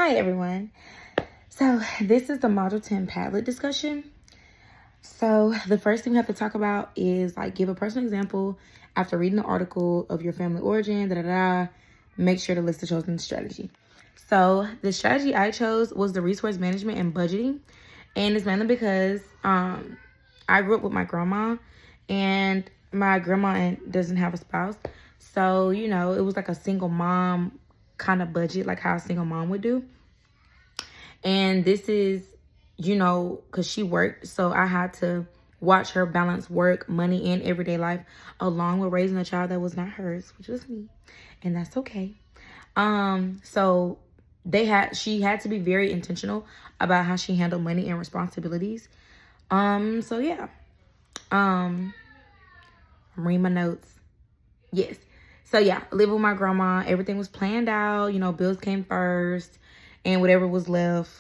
Hi everyone. So this is the Module 10 Padlet discussion. So the first thing we have to talk about is like give a personal example after reading the article of your family origin, Make sure to list the chosen strategy. So the strategy I chose was the resource management and budgeting. And it's mainly because I grew up with my grandma, and my grandma doesn't have a spouse. So, it was like a single mom kind of budget, like how a single mom would do. And this is, because she worked, so I had to watch her balance work, money, and everyday life, along with raising a child that was not hers, which was me. And that's okay. So she had to be very intentional about how she handled money and responsibilities. So yeah. I'm reading my notes. Yes. So yeah, live with my grandma. Everything was planned out. Bills came first, and whatever was left,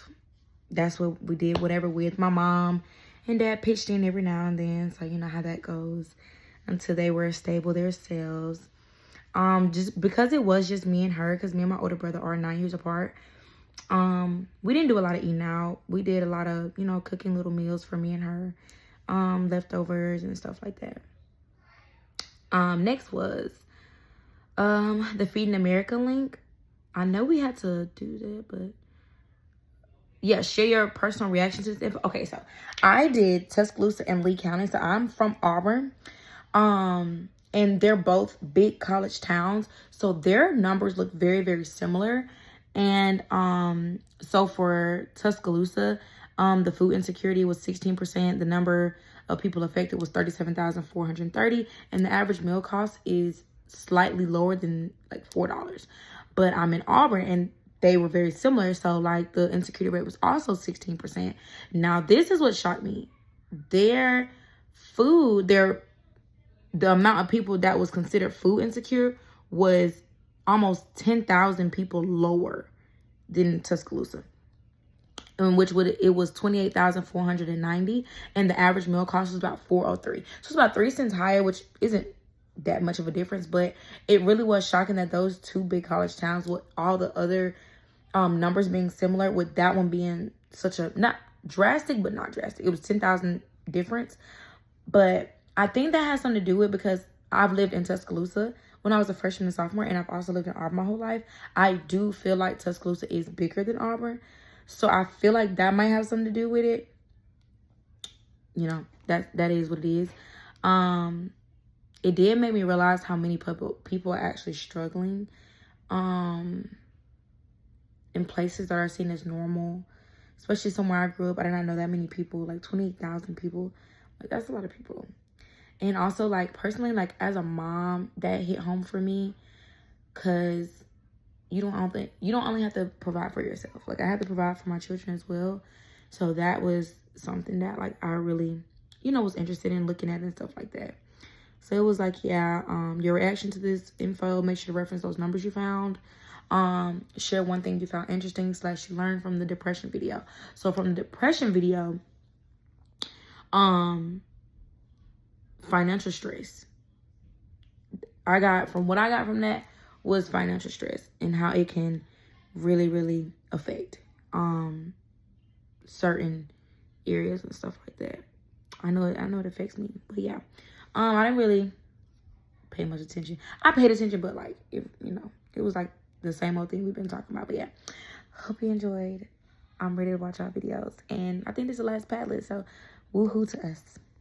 that's what we did. Whatever with my mom and dad pitched in every now and then. So you know how that goes until they were stable themselves. Just because it was just me and her, because me and my older brother are 9 years apart. We didn't do a lot of eating out. We did a lot of, cooking little meals for me and her, leftovers and stuff like that. Next was the Feeding America link. I know we had to do that, but yeah, share your personal reaction to this. Okay, so I did Tuscaloosa and Lee County. So I'm from Auburn. And they're both big college towns. So their numbers look very, very similar. And so for Tuscaloosa, the food insecurity was 16%. The number of people affected was 37,430. And the average meal cost is slightly lower than like $4. But I'm in Auburn, and they were very similar. So like the insecurity rate was also 16%. Now this is what shocked me. Their food, the amount of people that was considered food insecure was almost 10,000 people lower than Tuscaloosa, in which it was 28,490, and the average meal cost was about $403. So it's about 3 cents higher, which isn't that much of a difference, but it really was shocking that those two big college towns, with all the other numbers being similar, with that one being such a not drastic, but not drastic. It was 10,000 difference, but I think that has something to do with because I've lived in Tuscaloosa when I was a freshman and sophomore, and I've also lived in Auburn my whole life. I do feel like Tuscaloosa is bigger than Auburn. So I feel like that might have something to do with it. That is what it is. It did make me realize how many people are actually struggling in places that are seen as normal, especially somewhere I grew up. I did not know that many people, like 28,000 people. Like, that's a lot of people. And also, like, personally, like, as a mom, that hit home for me, because you don't only have to provide for yourself. Like, I had to provide for my children as well. So that was something that, like, I really, was interested in looking at and stuff like that. So it was like, yeah, your reaction to this info, make sure to reference those numbers you found. Share one thing you found interesting / you learned from the depression video. So from the depression video, financial stress. What I got from that was financial stress and how it can really, really affect certain areas and stuff like that. I know it affects me, but yeah. I didn't really pay much attention. I paid attention, but like, it was like the same old thing we've been talking about. But yeah, hope you enjoyed. I'm ready to watch our videos, and I think this is the last Padlet, so woohoo to us.